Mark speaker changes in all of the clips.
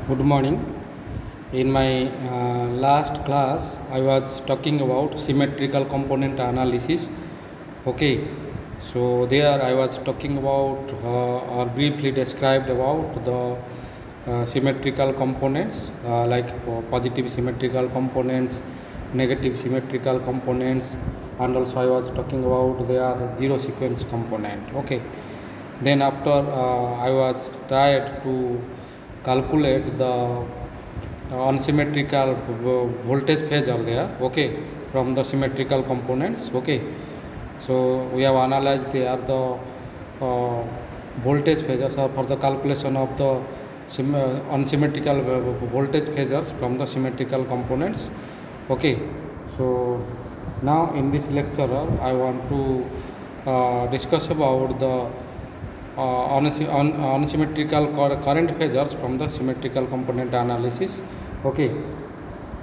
Speaker 1: Good morning. In my last class, I was talking about symmetrical component analysis. Okay, so there I was talking about or briefly described about the symmetrical components like positive symmetrical components, negative symmetrical components, and also I was talking about their zero sequence component. Okay, then after I was tried to calculate the unsymmetrical voltage phasor there, okay, from the symmetrical components. Okay, so we have analyzed there the uh, voltage phasors for the calculation of the unsymmetrical voltage phasors from the symmetrical components. Okay, so now in this lecture I want to discuss about the unsymmetrical current phasors from the symmetrical component analysis. Okay,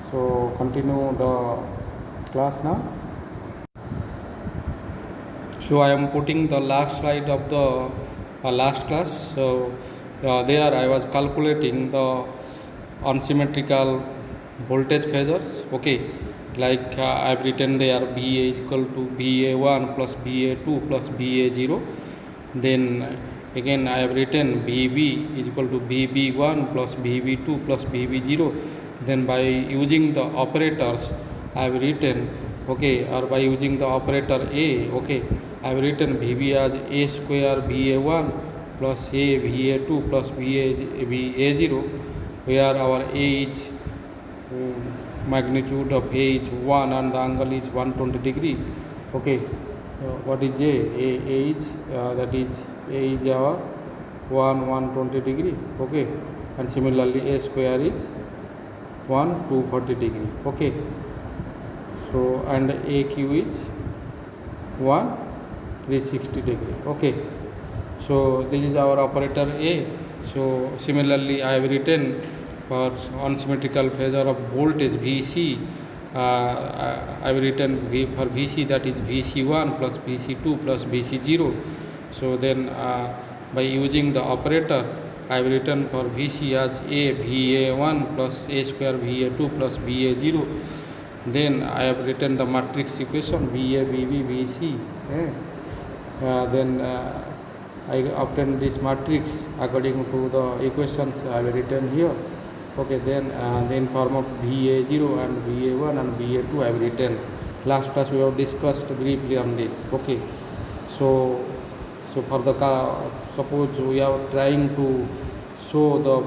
Speaker 1: so continue the class now. So I am putting the last slide of the last class. So there I was calculating the unsymmetrical voltage phasors. Okay, like I've written there VA is equal to VA1 plus VA2 plus VA0. Then again I have written VB is equal to VB1 plus VB2 plus VB0. Then by using the operators I have written, okay, or by using the operator A, okay, I have written VB as A square VA1 plus A VA2 plus VA0, where our A is magnitude of A is 1 and the angle is 120 degree. Okay, what is A? A is that is A is our 120 degree. Okay, and similarly A square is 240 degree. Okay, so and AQ is 360 degree. Okay, so this is our operator A. So similarly I have written for unsymmetrical phasor of voltage VC, I have written V for VC, that is VC1 plus VC2 plus VC0. So then by using the operator I have written for VC as A VA1 plus A square VA2 plus VA0. Then I have written the matrix equation VA VB VC. Then I obtain this matrix according to the equations I have written here. Okay, then in form of VA0 and VA1 and VA2 I have written. Last class we have discussed briefly on this. Okay, so for the suppose we are trying to show the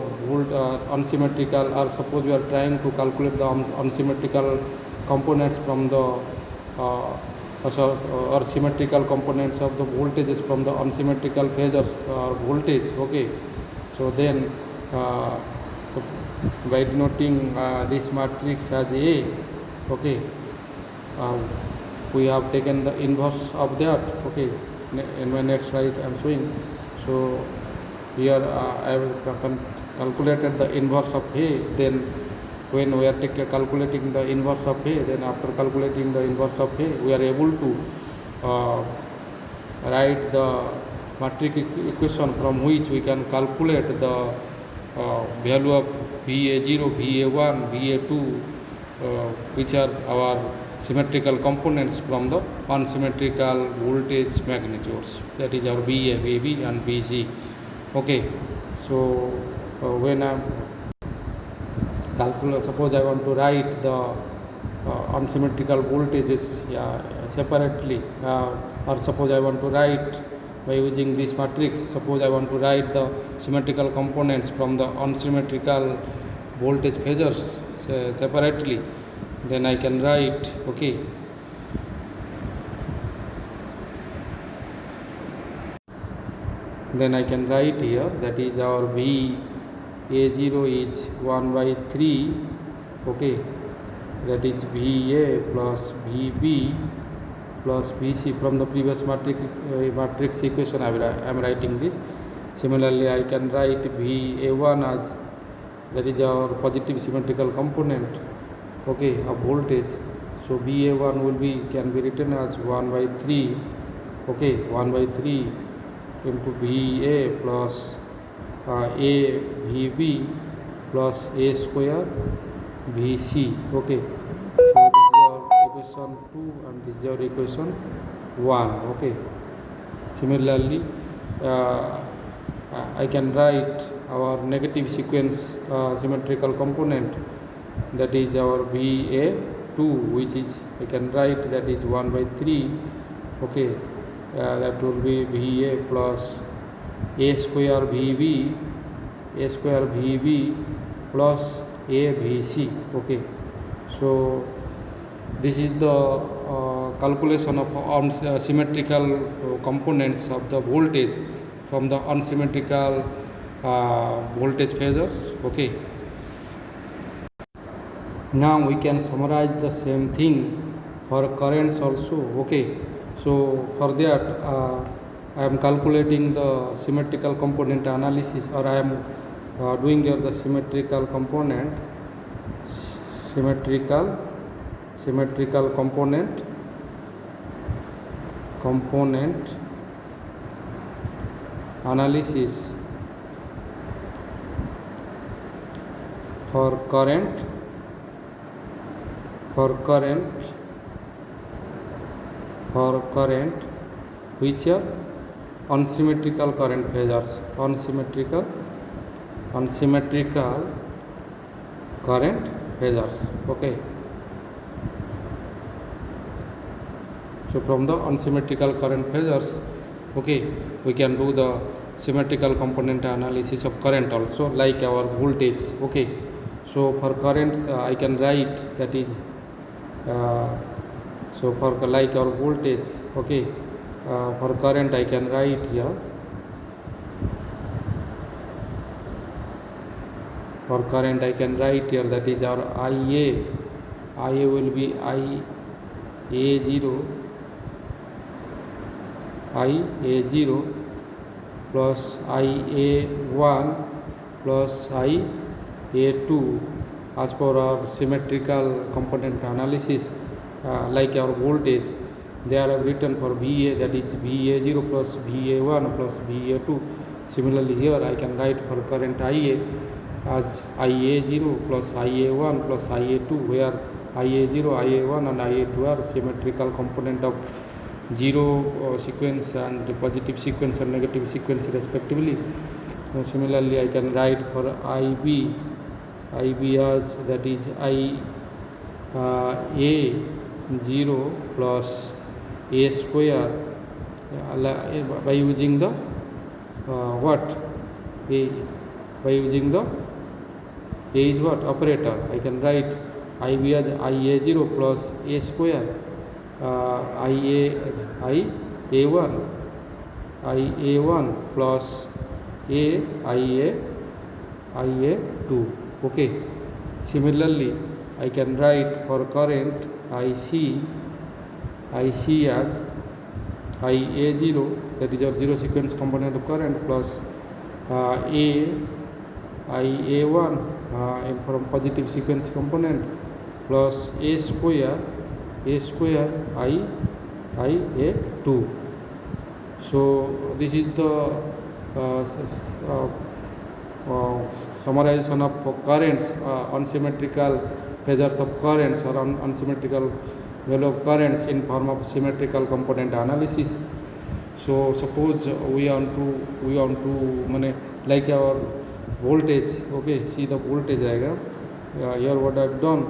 Speaker 1: unsymmetrical, or suppose we are trying to calculate the unsymmetrical components from the or symmetrical components of the voltages from the unsymmetrical phasors or voltage. Okay, so then so by denoting this matrix as A, okay, we have taken the inverse of that. Okay, in my next slide I am showing. So here I have calculated the inverse of A. Then when we are calculating the inverse of A, then after calculating the inverse of A, we are able to write the matrix equation from which we can calculate the value of VA0, VA1, VA2, which are our symmetrical components from the unsymmetrical voltage magnitudes, that is our VA, VB and VC. Okay, so when I calculate, suppose I want to write the unsymmetrical voltages separately, or suppose I want to write by using this matrix, suppose I want to write the symmetrical components from the unsymmetrical voltage phasors separately, then I can write, okay, then I can write here, that is our VA0 is 1 by 3, okay, that is VA plus VB plus VC. From the previous matrix equation I am writing this. Similarly I can write VA1 as, that is our positive symmetrical component, okay, of voltage. So VA1 can be written as 1 by 3, okay, 1 by 3 into VA plus A VB plus A square BC. Okay, so this is our equation 2 and this is our equation 1. Okay, similarly I can write our negative sequence symmetrical component, that is our VA2, which is I can write that is 1 by 3. Okay, that will be VA plus A square VB plus A VC. Okay, so this is the calculation of symmetrical components of the voltage from the unsymmetrical voltage phasors. Okay, now we can summarize the same thing for currents also. Okay, so for that I am calculating the symmetrical component analysis, or I am doing here the symmetrical component component analysis for current which are unsymmetrical current phasors, unsymmetrical current phasors. Okay, so from the unsymmetrical current phasors, okay, we can do the symmetrical component analysis of current also, like our voltage. Okay, so for current I can write that is so for like our voltage. Okay, for current I can write here, for current I can write here that is our IA will be IA0 plus IA1 plus IA2 as per our symmetrical component analysis. Like our voltage, they are written for VA, that is VA0 plus VA1 plus VA2. Similarly here I can write for current IA as IA0 plus IA1 plus IA2, where IA0, IA1 and IA2 are symmetrical component of zero sequence and positive sequence and negative sequence respectively. Similarly I can write for IB as that is IA0 plus A square by using the by using the A is what? Operator. I can write IB as IA0 plus A square IA1 plus IA2. Okay, similarly I can write for current IC as IA0, that is our zero sequence component of current, plus IA1 from positive sequence component, plus A square IA2. So this is the summarization of currents, unsymmetrical phasors of currents or unsymmetrical value of currents in form of symmetrical component analysis. So suppose we want to like our voltage. Okay, see the voltage diagram. Here what I have done,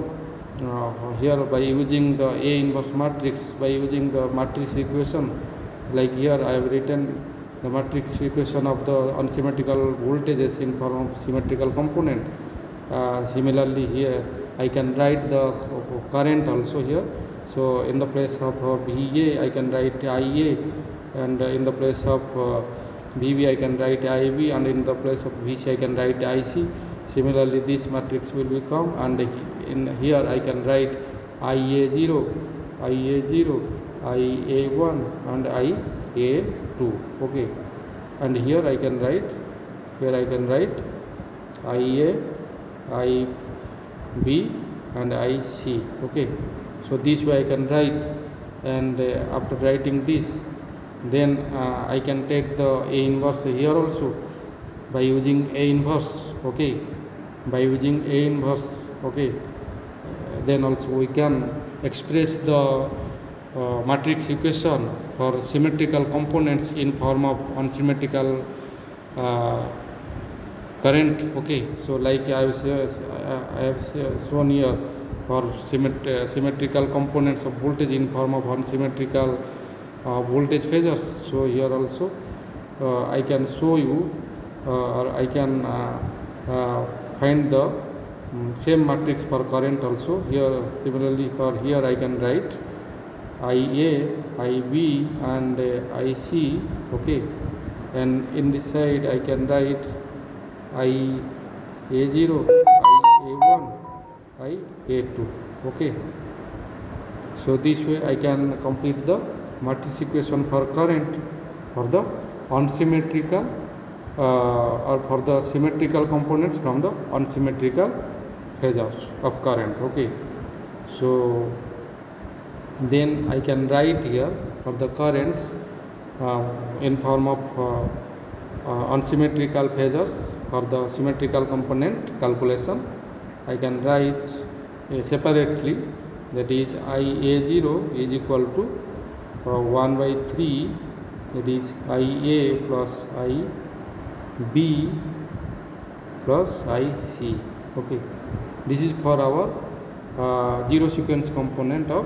Speaker 1: here by using the A inverse matrix, by using the matrix equation, like here I have written the matrix equation of the unsymmetrical voltages in form of symmetrical component. Similarly here I can write the current also here. So in the place of VA I can write IA, and in the place of VB I can write IB, and in the place of VC I can write IC. Similarly this matrix will become, and in here I can write IA0, IA1 and IA2. Okay, and here I can write IA, IB and IC. Okay, so this way I can write, and after writing this, then I can take the A inverse here also by using A inverse. Okay, by using A inverse. Okay, then also we can express the matrix equation for symmetrical components in form of unsymmetrical current. Okay, so like I have shown here for symmetrical components of voltage in form of unsymmetrical voltage phasors. So here also I can show you or I can find the same matrix for current also. Here similarly for here I can write IA, IB and IC. Okay, and in this side I can write IA0, IA1, IA2. Okay, so this way I can complete the matrix equation for current for the unsymmetrical or for the symmetrical components from the unsymmetrical phasors of current. Okay, so then I can write here for the currents in form of unsymmetrical phasors for the symmetrical component calculation. I can write separately, that is IA0 is equal to 1 by 3, that is IA plus IB plus IC. Okay, this is for our zero sequence component of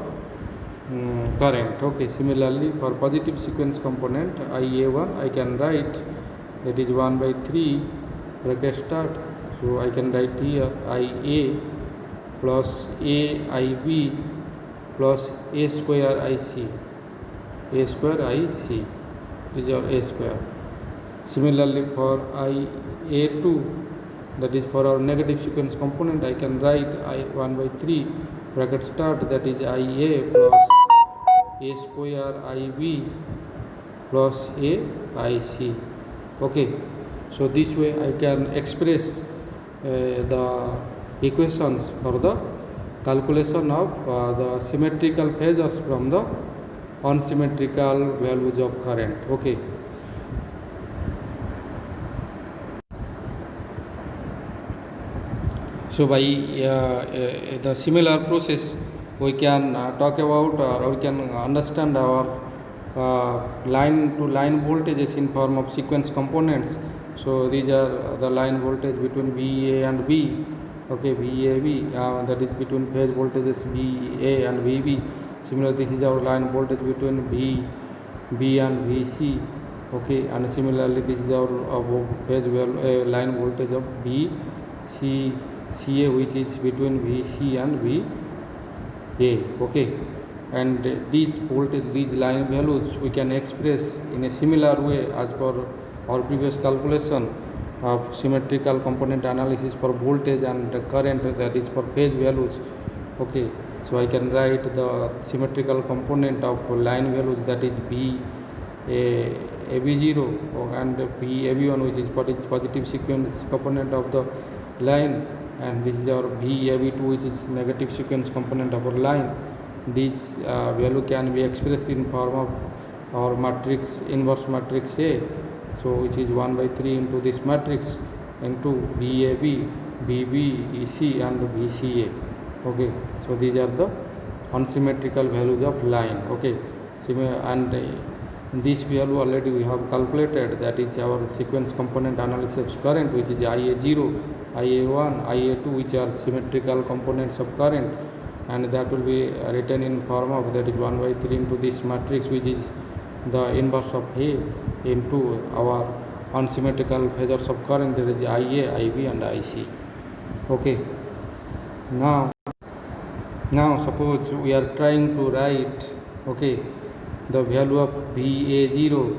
Speaker 1: current. Okay, similarly for positive sequence component IA1 I can write, that is 1 by 3 bracket start. So I can write here IA plus AIB plus A square IC. A square IC is your A square. Similarly for IA2, that is for our negative sequence component, I can write I1 by 3 bracket start, that is IA plus A square IB plus A IC. Okay, so this way I can express the equations for the calculation of the symmetrical phasors from the unsymmetrical values of current. Okay, so by the similar process we can talk about or we can understand our line to line voltages in form of sequence components. So these are the line voltage between VA and B. Okay, VAB, that is between phase voltages VA and VB. Similarly, this is our line voltage between B and VC. Okay, and similarly this is our phase line voltage of CA, which is between VC and VA. Okay, and these voltage, these line values we can express in a similar way as per our previous calculation of symmetrical component analysis for voltage and current, that is for phase values. Okay, so I can write the symmetrical component of line values, that is AB0 and BAB1, which is positive sequence component of the line, and this is our VAB2, which is negative sequence component of our line. This value can be expressed in form of our matrix, inverse matrix A, so which is 1 by 3 into this matrix into VAB, BB, EC and VCA. Okay, so these are the unsymmetrical values of line. Okay, and this value already we have calculated, that is our sequence component analysis of current, which is IA0, IA1, IA2, which are symmetrical components of current, and that will be written in form of, that is 1 by 3 into this matrix, which is the inverse of A, into our unsymmetrical phasors of current, that is IA, IB and IC. Okay, now suppose we are trying to write, okay, the value of VA0,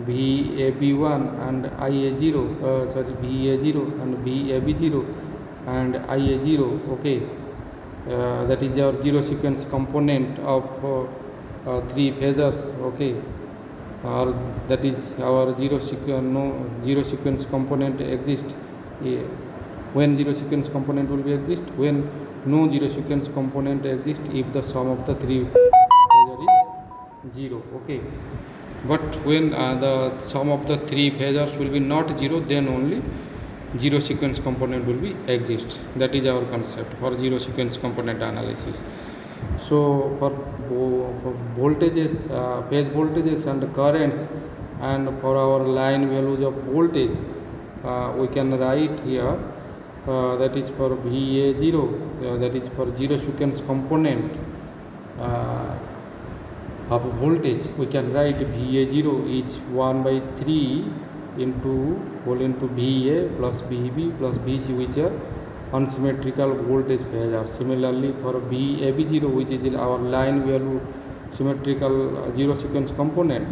Speaker 1: VAB1 and IA0, VA0 and VAB0 and IA0. Okay, that is our zero sequence component of three phasors. Okay, or that is our zero sequence component exists. When zero sequence component will be exist? When no zero sequence component exists, if the sum of the three phasor is 0. Okay, but when the sum of the three phasors will be not 0, then only zero sequence component will be exist. That is our concept for zero sequence component analysis. So for voltages, phase voltages and currents, and for our line values of voltage, we can write here that is for VA0, that is for zero sequence component of voltage. We can write VA0 is 1 by 3 into VA plus VB plus VC, which are unsymmetrical voltage phasor. Similarly, for VAB0, which is our line value symmetrical zero sequence component,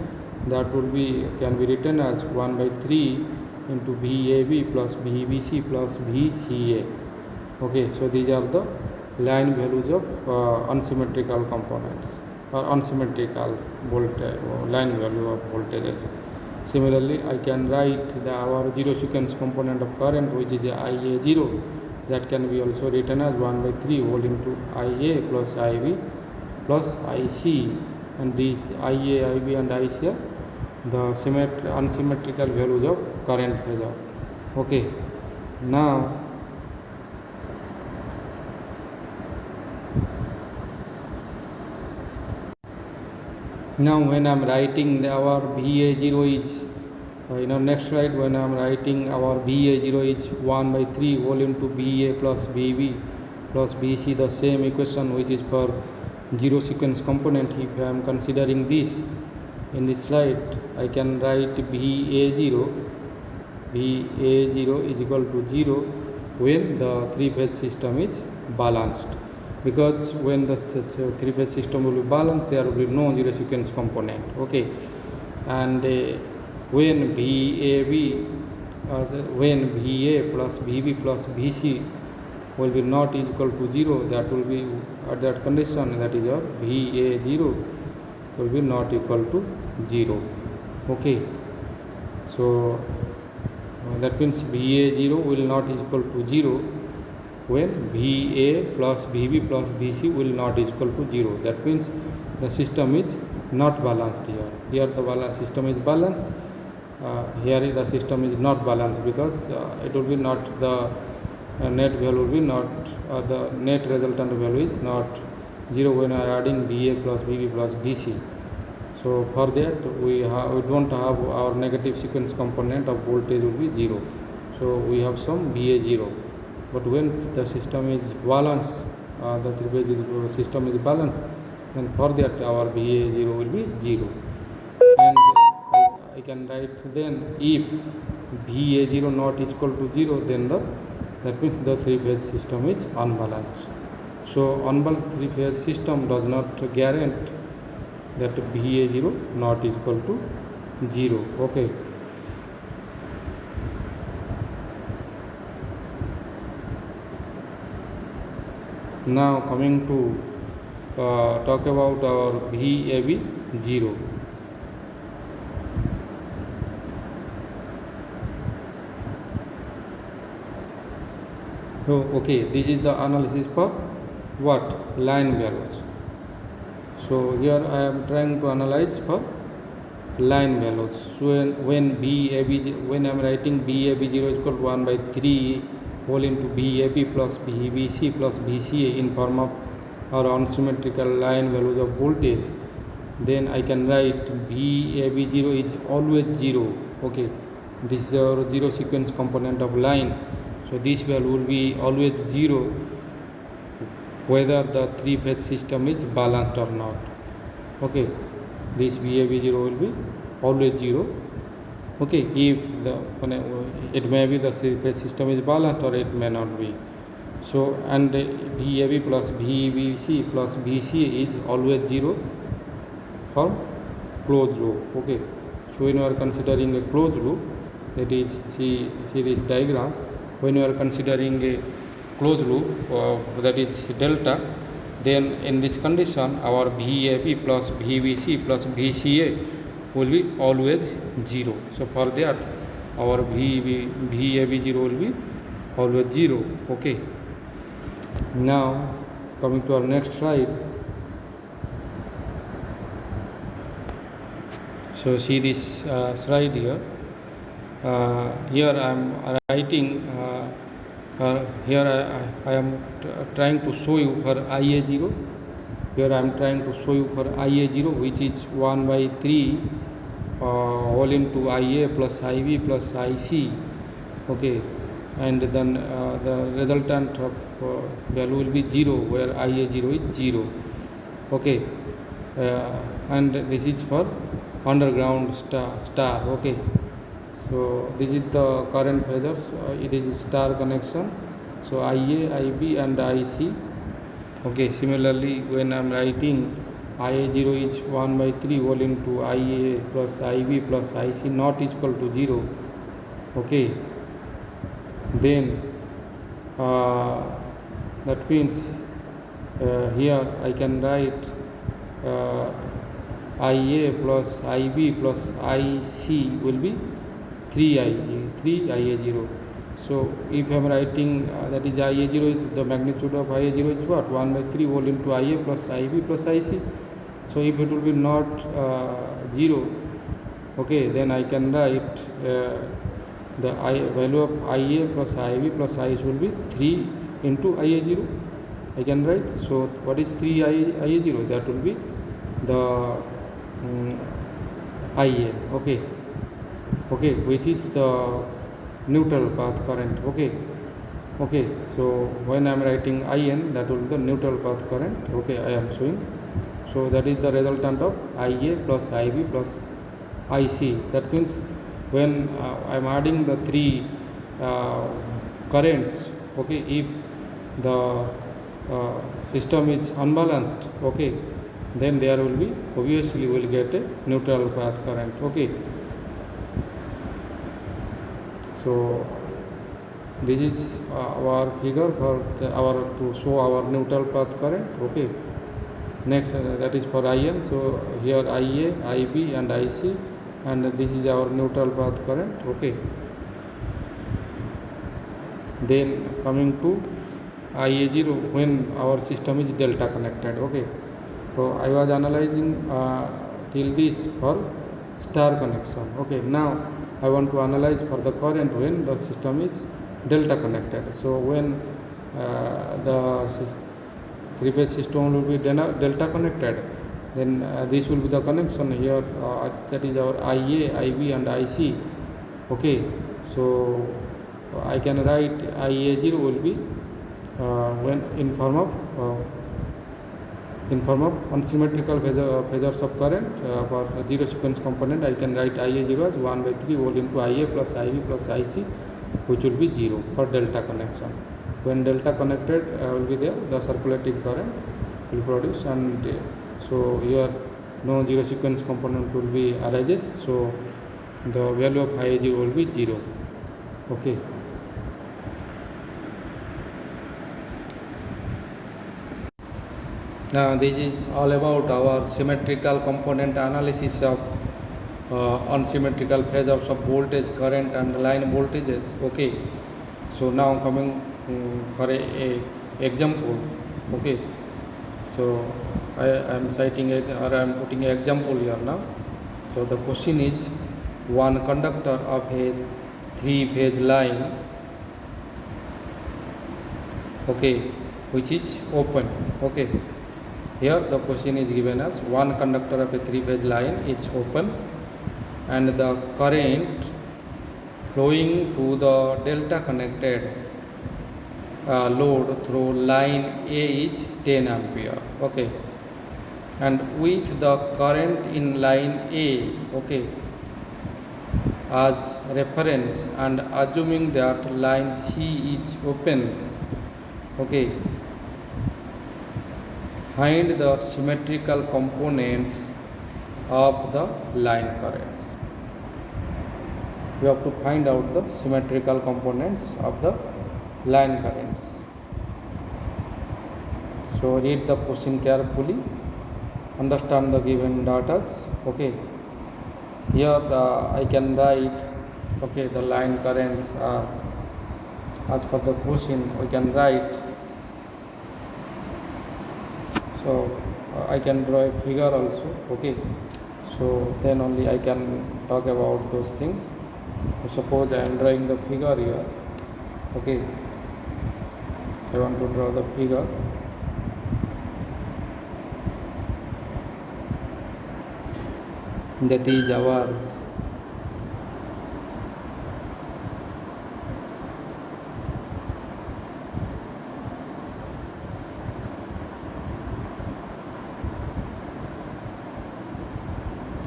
Speaker 1: that will be can be written as 1 by 3 into VAB plus VBC plus VCA. Okay, so these are the line values of unsymmetrical components or unsymmetrical voltage line value of voltages. Similarly, I can write our zero sequence component of current, which is IA0, that can be also written as 1 by 3 whole into IA plus IB plus IC, and these IA, IB and IC are the unsymmetrical values of current phasor. Okay, now when I am writing our VA0 is next slide, when I am writing our VA0 is 1 by 3 whole into VA plus VB plus VC, the same equation which is for zero sequence component. If I am considering this in this slide, I can write VA0 is equal to 0 when the three-phase system is balanced, because when the three-phase system will be balanced, there will be no zero sequence component. Okay, and when when VA plus VB plus VC will be not equal to 0, that will be at that condition, that is your VA0 will be not equal to 0. Okay, so that means VA0 will not equal to 0 when VA plus VB plus VC will not equal to 0. That means the system is not balanced here. Here the system is balanced. Here the system is not balanced, because it will be not the net value will be not the net resultant value is not 0 when I are adding VA plus VB plus VC. So for that we don't have our negative sequence component of voltage will be 0. So we have some VA0. But when the system is balanced, the three-phase system is balanced, then for that our VA0 will be 0. And I can write then, if VA0 not equal to 0, then that means the three-phase system is unbalanced. So unbalanced three-phase system does not guarantee that VA0 not equal to 0. Okay. Now coming to talk about our VAB0. So okay, this is the analysis for what? Line values. So here I am trying to analyze for line values. So when I am writing VAB0 is equal to 1 by 3 whole into VAB plus VBC plus VCA in form of our unsymmetrical line values of voltage, then I can write VAB0 is always 0. Okay, this is our zero sequence component of line. So this value will be always 0 whether the three-phase system is balanced or not. Okay, this VAB0 will be always 0. Okay, if it may be the three-phase system is balanced or it may not be. So and VAB plus VBC plus VCA is always 0 for closed loop. Okay, so when you are considering a closed loop, that is see this diagram. When you are considering a closed loop, that is delta, then in this condition our VAB plus VBC plus VCA will be always 0. So for that our VAB0 will be always 0. Okay, now coming to our next slide. So see this slide here. here I am writing here I am trying to show you for IA0. Here I am trying to show you for IA0, which is 1 by 3 all into IA plus IB plus IC. Okay, and then the resultant of value will be 0, where IA0 is 0. Okay, and this is for underground star. Okay, so this is the current phasors. It is star connection, so IA, IB and IC. Okay, similarly when I am writing IA0 is 1 by 3 all into IA plus IB plus IC not equal to 0. Okay, then that means here I can write IA plus IB plus IC will be 3IA0. So if I am writing that is IA0 is the magnitude of IA0 is what? 1 by 3 whole into IA plus IB plus IC. So if it will be not 0, okay, then I can write the value of IA plus IB plus IC will be 3 into IA0. I can write. So what is 3 IA0? That will be the IA. Okay, which is the neutral path current. Okay, so when I am writing IN, that will be the neutral path current. Okay, I am showing. So that is the resultant of IA plus IB plus IC. That means when I am adding the three currents, okay, if the system is unbalanced, okay, then there will be, obviously we will get a neutral path current. Okay, so this is our figure for to show our neutral path current. Okay, next that is for IN. So here IA, IB and IC, and this is our neutral path current. Okay, then coming to IA0 when our system is delta connected. Okay, so I was analyzing till this for star connection. Okay, now I want to analyze for the current when the system is delta connected. So when the three-phase system will be delta connected, then this will be the connection here, that is our IA, IB and IC. Okay, so I can write IA0 will be when in form of unsymmetrical phasors of current for zero sequence component. I can write IA0 as 1 by 3 whole into IA plus IB plus IC, which will be 0 for delta connection. When delta connected will be there, the circulating current will produce, and so here no zero sequence component will be arises, so the value of IA0 will be 0. Okay, now this is all about our symmetrical component analysis of unsymmetrical phasors of voltage, current and line voltages. Okay, so now coming for a example. Okay, so I am citing or I am putting an example here now. So the question is, one conductor of a three-phase line, okay, which is open. Okay, here the question is given as one conductor of a three-phase line is open and the current flowing to the delta connected load through line A is 10 ampere. Okay, and with the current in line A, okay, as reference and assuming that line C is open, okay, find the symmetrical components of the line currents. We have to find out the symmetrical components of the line currents. So read the question carefully, understand the given data. Okay, here I can write, okay, the line currents are as per the question. We can write, so I can draw a figure also. Okay, so then only I can talk about those things. Suppose I am drawing the figure here. Okay, I want to draw the figure. That is our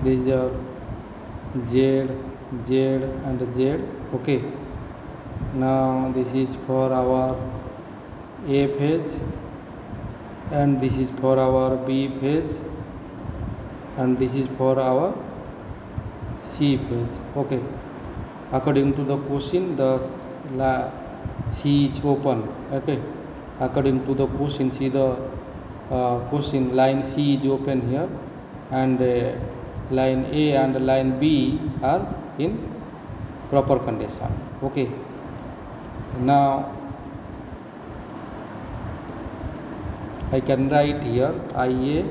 Speaker 1: these are Z, Z and Z. Okay, now this is for our A phase and this is for our B phase and this is for our C phase. Okay, according to the question, the C is open. Okay, according to the question, see the question, line C is open here and line A and line B are in proper condition. Okay, now I can write here IA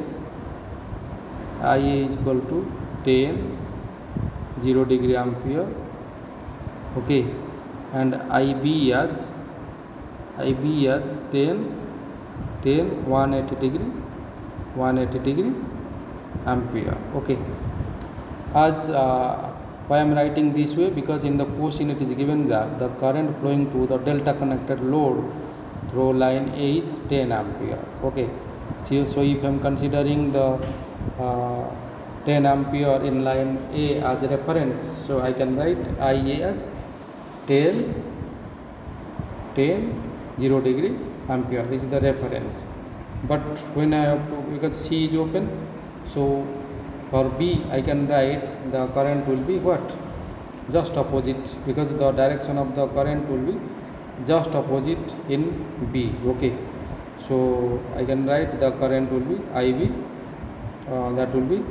Speaker 1: is equal to 10 0 degree ampere. Okay, and IB as 10 180 degree ampere. Okay, as why I am writing this way, because in the question it is given that the current flowing to the delta connected load through line A is 10 ampere. Okay, so if I am considering the 10 ampere in line A as a reference, so I can write IA as 10 0 degree ampere. This is the reference. But when I have to, because C is open, so for B I can write the current will be what? Just opposite, because the direction of the current will be just opposite in B. Okay, so I can write the current will be IB, that will be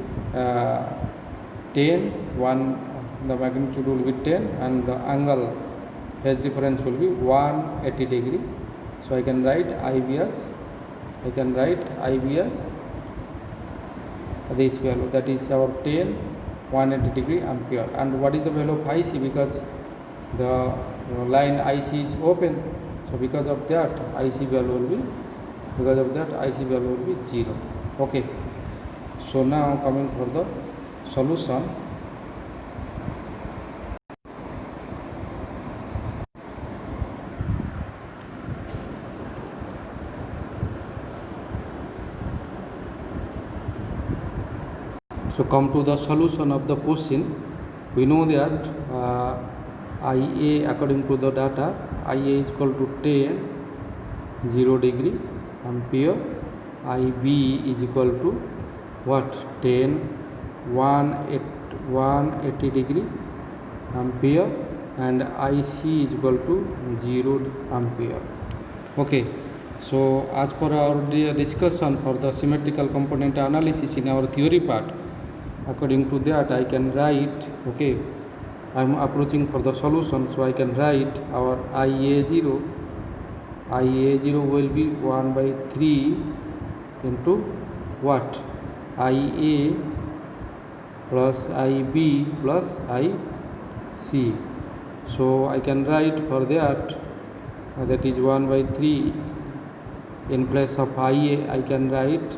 Speaker 1: 10 1, the magnitude will be 10 and the angle phase difference will be 180 degree. So I can write IB as this value, that is our 10 180 degree ampere. And what is the value of IC? Because the line IC is open, so because of that IC value will be 0. Okay, so now coming for the solution. So come to the solution of the question. We know that IA, according to the data, IA is equal to 10 0 degree ampere. IB is equal to what? 10 180 degree ampere, and IC is equal to 0 ampere. Okay, so as per our discussion for the symmetrical component analysis in our theory part, according to that I can write, okay, I am approaching for the solution, so I can write our IA0 will be 1 by 3 into what? IA plus IB plus IC. So I can write for that, that is 1 by 3 in place of IA I can write,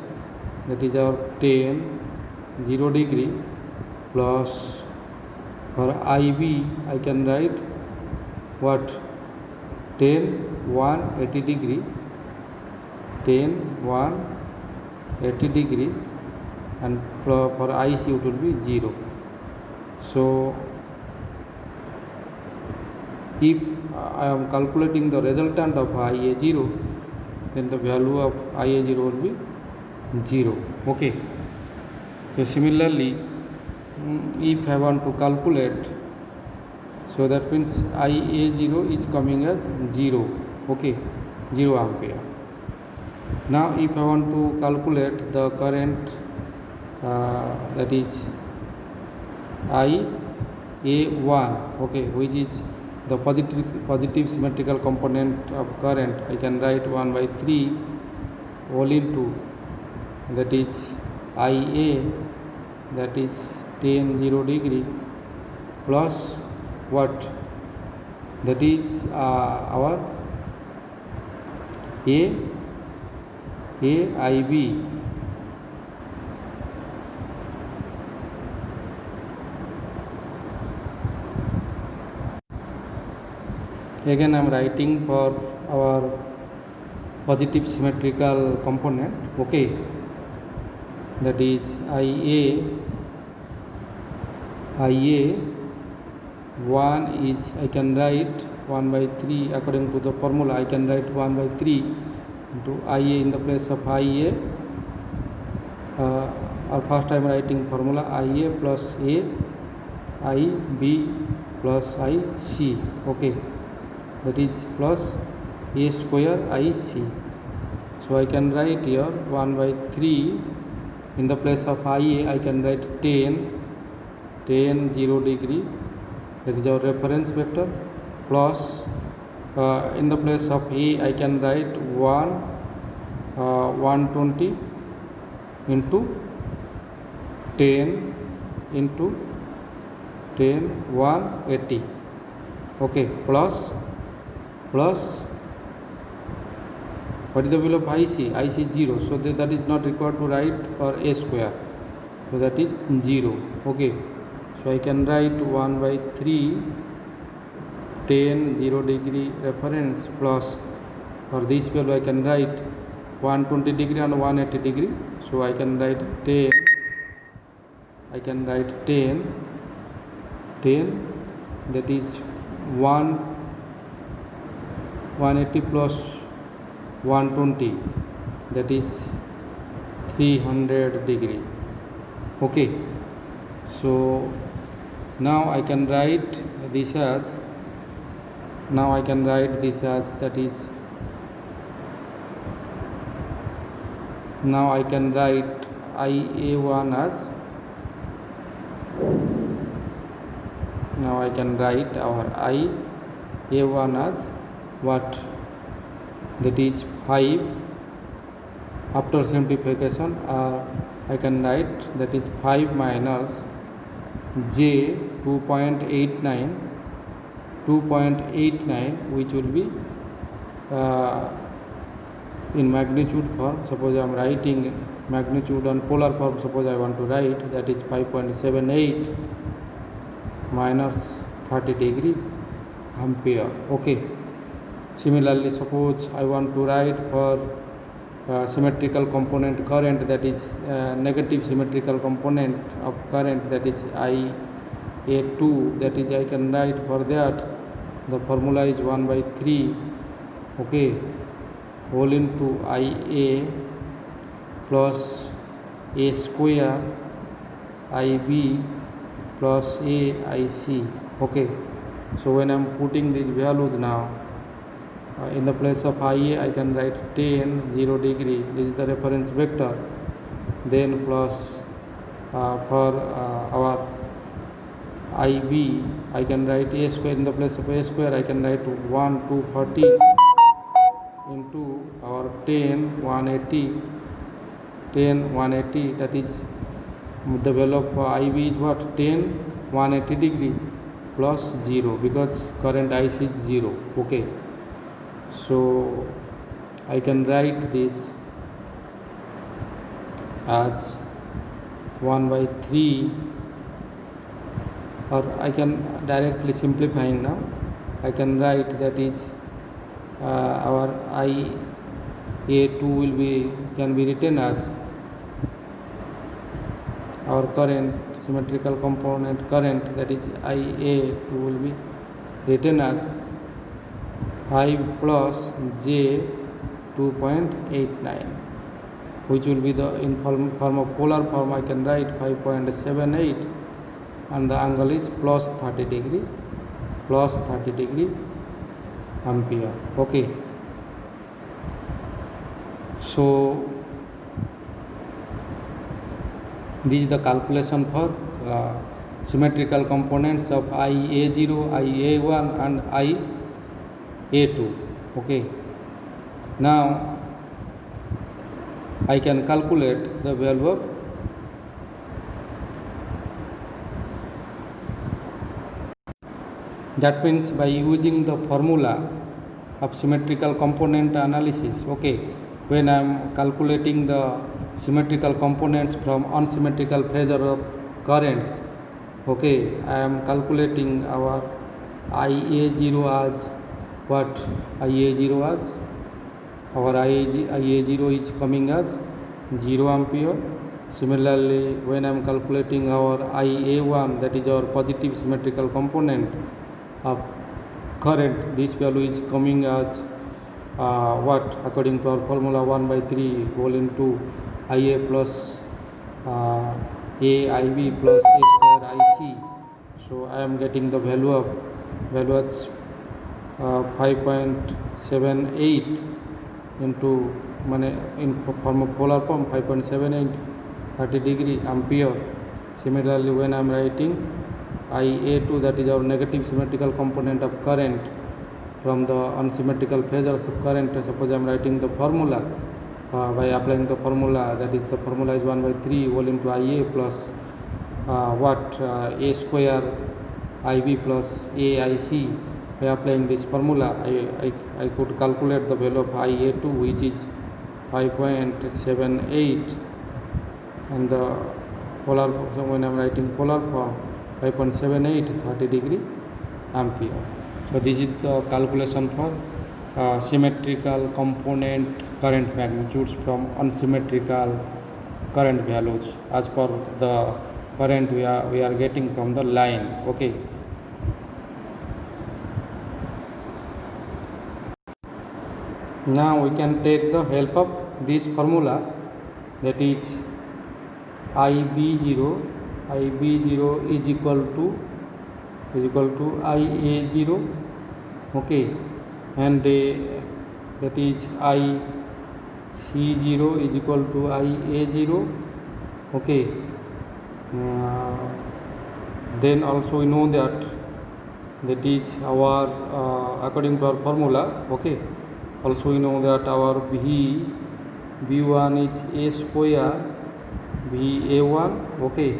Speaker 1: that is our 10 0 degree plus for IB I can write what? 10 180 degree, 10 180 degree, and for IC it will be 0. So if I am calculating the resultant of IA0, then the value of IA0 will be 0. Okay, so similarly, if I want to calculate, so that means IA0 is coming as 0. Okay, 0 ampere. Now if I want to calculate the current, that is IA1, okay, which is the positive symmetrical component of current, I can write 1 by 3 all into, that is IA, that is 10 0 degree plus what? That is our AIB. Again I am writing for our positive symmetrical component, okay, that is IA 1 is, I can write 1 by 3 according to the formula. I can write 1 by 3 into IA in the place of IA. Or first I am writing formula IA plus A IB plus IC, okay, that is plus A square IC. So I can write here 1 by 3 in the place of IA. I can write 10 0 degree, that is our reference vector, plus in the place of A I can write 120 into 10 into 10 180, okay, plus what is the value of IC? IC is 0, so that is not required to write for A square, so that is 0, okay. So I can write 1 by 3 10 0 degree reference plus, for this value I can write 120 degree and 180 degree, so I can write 10, that is 180 plus 120, that is 300 degree, okay. So now I can write this as, that is, now I can write IA1 as, now I can write our IA1 as what? That is 5 after simplification. I can write that is 5 minus J 2.89, which will be in magnitude form. Suppose I am writing magnitude on polar form, suppose I want to write, that is 5.78 minus 30 degree ampere, okay. Similarly, suppose I want to write for symmetrical component current, that is negative symmetrical component of current, that is IA2, that is I can write for that, the formula is 1 by 3, okay, whole into IA plus A square IB plus AIC, okay. So when I am putting these values now, in the place of IA I can write 10 0 degree, this is the reference vector, then plus for our IB I can write A square, in the place of A square I can write 1 240 into our 10 180, that is the value of IB is what? 10 180 degree plus 0, because current IC is 0, okay. So I can write this as 1 by 3, or I can directly simplifying now, I can write that is our IA2 can be written as our current, symmetrical component current, that is IA2 will be written as 5 plus J 2.89, which will be the, in form of polar form I can write 5.78, and the angle is plus 30 degree ampere, okay. So this is the calculation for symmetrical components of IA0, IA1 and IA2, okay. Now I can calculate the value of That means by using the formula of symmetrical component analysis, okay, when I am calculating the symmetrical components from unsymmetrical phasor of currents, okay, I am calculating our IA0 as what? IA0 as our IA0 is coming as 0 ampere. Similarly, when I am calculating our IA1, that is our positive symmetrical component of current, this value is coming as what? According to our formula, 1 by 3 whole into IA plus AIB plus A square IC. So I am getting the value as 5.78 into in form of polar form 5.78 30 degree ampere. Similarly, when I am writing IA2, that is our negative symmetrical component of current from the unsymmetrical phasors of current, suppose I am writing the formula by applying the formula, that is the formula is 1 by 3 whole into IA plus A square IB plus AIC. By applying this formula, I could calculate the value of IA2, which is 5.78, and the polar, when I am writing polar form, 5.78 30 degree ampere. So this is the calculation for symmetrical component current magnitudes from unsymmetrical current values as per the current we are getting from the line. Okay. Now we can take the help of this formula, that is IB0 is equal to IA0, okay, and that is IC0 is equal to IA0, okay. Then also we know that is our according to our formula, okay. Also we know that our B1 is A square VA1, okay,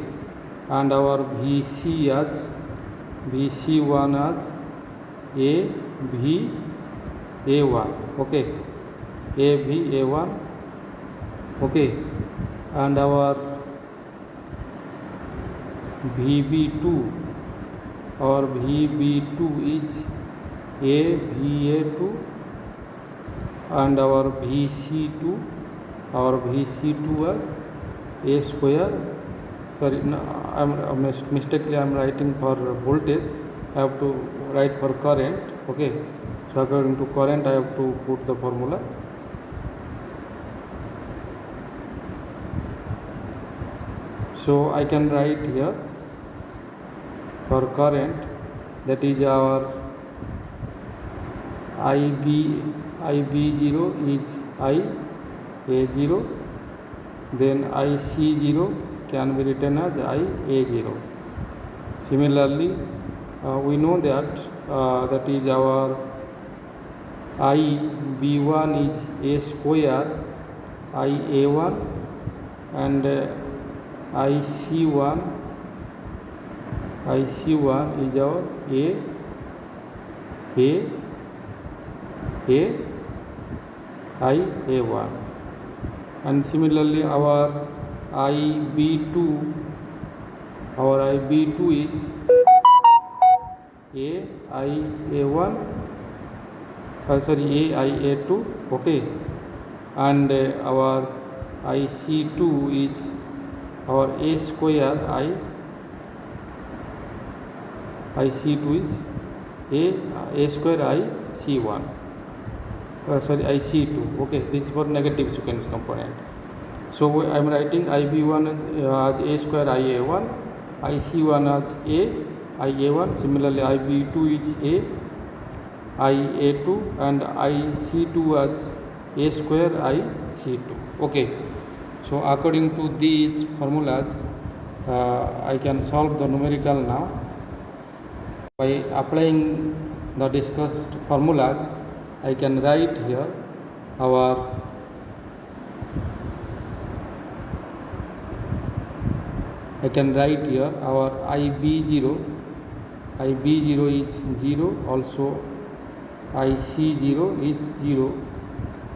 Speaker 1: and our BC1 as AVA1, okay, AVA1, okay, and our VB2 is AVA2, and our VC2 as A square. Sorry, no, mistakenly I am writing for voltage. I have to write for current, okay. So according to current, I have to put the formula. So I can write here for current, that is our IB0 is IA0, then IC0 can be written as IA0. Similarly, we know that that is our IB1 is A square IA1, and IC1 is our IA1, and similarly our IB2 is AIA1, AIA2, okay, and our IC2 is our A square IC2 is A square IC1, IC2, okay. This is for negative sequence component. So I am writing IB1 as A square IA1, IC1 as IA1, similarly IB2 is IA2, and IC2 as A square IC2, okay. So according to these formulas, I can solve the numerical now. By applying the discussed formulas, I can write here our IB0 IB0 is 0, also IC0 is 0,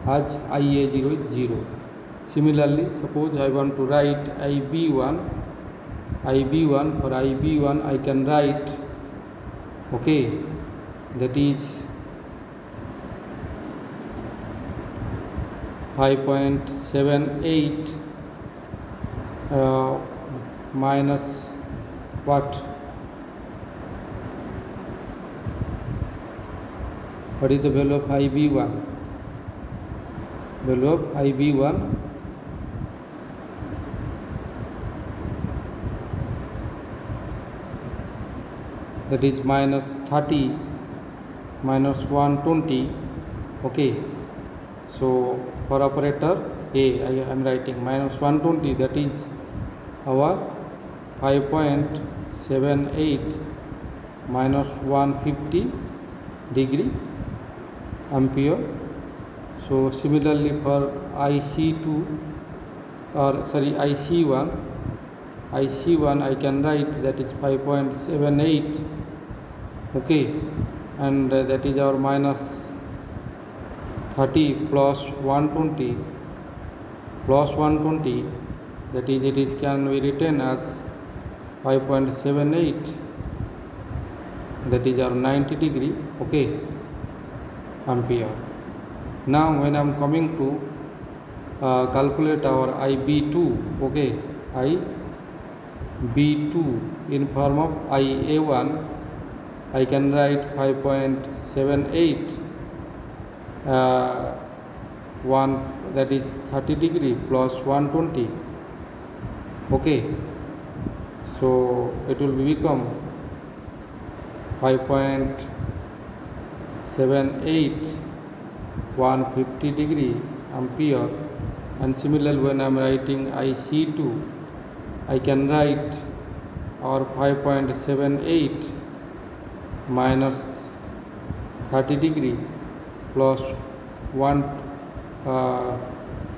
Speaker 1: as IA0 is 0. Similarly, suppose I want to write IB1 for IB1 I can write, okay, that is 5.78 minus what? What is the value of IB1? Value of IB1 that is minus 30 minus 120. Okay, so for operator A I am writing minus 120, that is our 5.78 minus 150 degree ampere. So similarly for IC2 or sorry IC1 I can write that is 5.78, okay, and that is our minus 30 plus 120 that is it is can be written as 5.78, that is our 90 degree, okay, ampere. Now when I am coming to calculate our IB2, okay, IB2 in form of IA1 I can write 5.78 1 that is 30 degree plus 120, okay, so it will become 5.78 150 degree ampere. And similarly when I am writing IC2 I can write our 5.78 minus 30 degree plus 1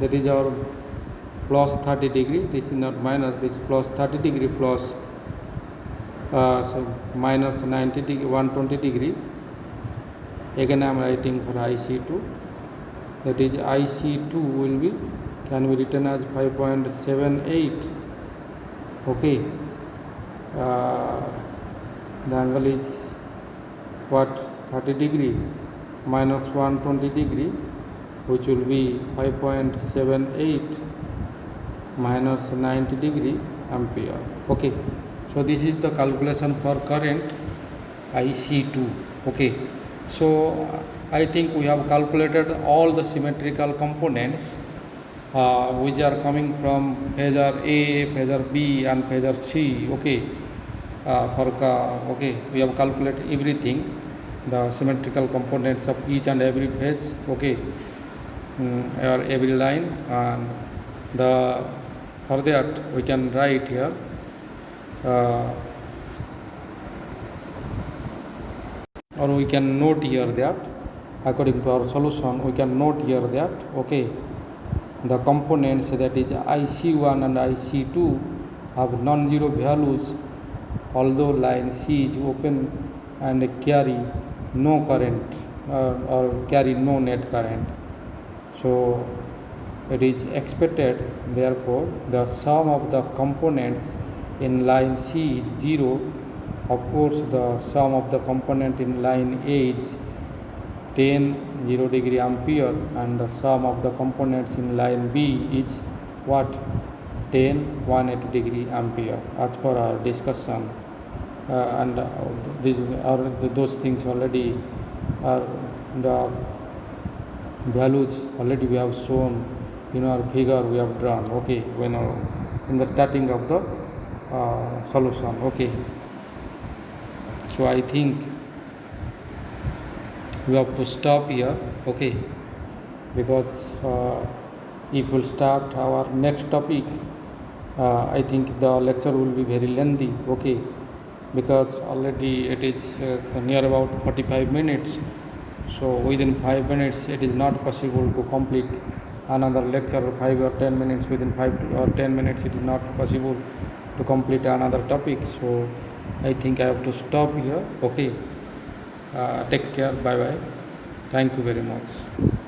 Speaker 1: that is our plus 30 degree, this is not minus, this plus 30 degree plus so minus 90 degree 120 degree. Again I am writing for IC2, that is IC2 will be can be written as 5.78, okay, the angle is what, 30 degree minus 120 degree, which will be 5.78 minus 90 degree ampere, okay. So this is the calculation for current IC2, okay. So I think we have calculated all the symmetrical components which are coming from phasor A, phasor B and phasor C, okay. Okay, we have calculated everything, the symmetrical components of each and every phase, okay, or every line, and the for that we can write here or we can note here that according to our solution we can note here that, okay, the components that is IC1 and IC2 have non-zero values although line C is open and carry no current or carry no net current. So it is expected therefore the sum of the components in line C is 0. Of course the sum of the component in line A is 10 0 degree ampere and the sum of the components in line B is what, 10 180 degree ampere as per our discussion, and these are those things already are the values already we have shown in our figure we have drawn, okay, when in the starting of the solution, okay. So I think we have to stop here, okay, because if we'll start our next topic I think the lecture will be very lengthy, okay, because already it is near about 45 minutes. So within 5 minutes it is not possible to complete another lecture, 5 or 10 minutes, within 5 or 10 minutes it is not possible to complete another topic. So I think I have to stop here. Okay, take care. Bye bye. Thank you very much.